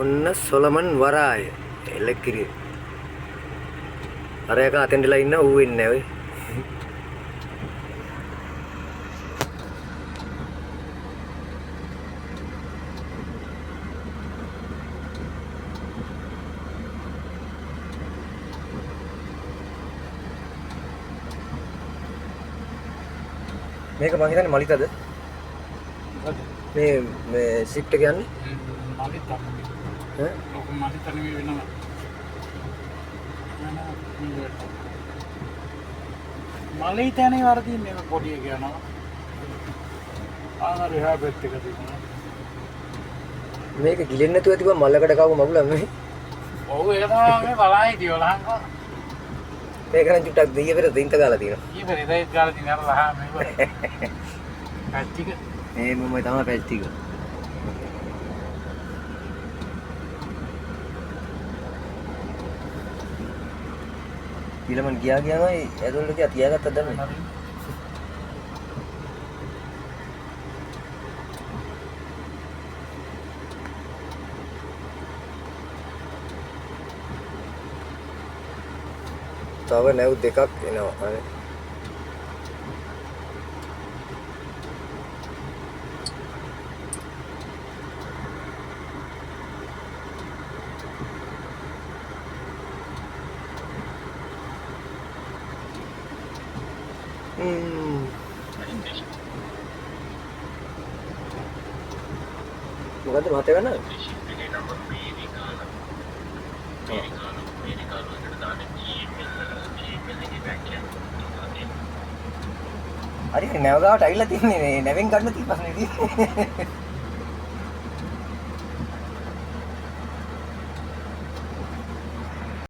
ඔන්න සොලමන් වරාය එලකිරි අර එක අතෙන්දලා ඉන්න ඌ වෙන්නේ නැහැ ඔය මේක මං හිතන්නේ මලිතද මේ ෂිෆ්ට් එක යන්නේ මලිත ඈ ඔක මලිත නෙවෙයි වෙනවා මලිතනේ වරදී මේක පොඩි එක යනවා ආහාර එහා පැත්ත එක තිබුණා මේක ගිලෙන්නේ නැතුව තිබ්බ මල්ලකට කවු මගුලක් නෙවෙයි ඔව් ඒක තමයි මේ බලා හිටියෝ ලහංකෝ මේක නම් චුට්ටක් දෙයිය පෙර දින්ත ගාලා තියෙනවා ඊපෙර ඉතින් ගාලා තියන අර ලහා මේක පැච්චික මේ මම තමයි පැච් ටික ඊළමන් ගියා ගියාම ඇතුළට ගියා තියාගත්තද දන්නේ තව නැව් දෙකක් එනවා අනේ මොකද මතක නැහැ හරි නැව ගාවට ඇවිල්ලා තින්නේ නැවෙන් ගන්න තියෙන්නේ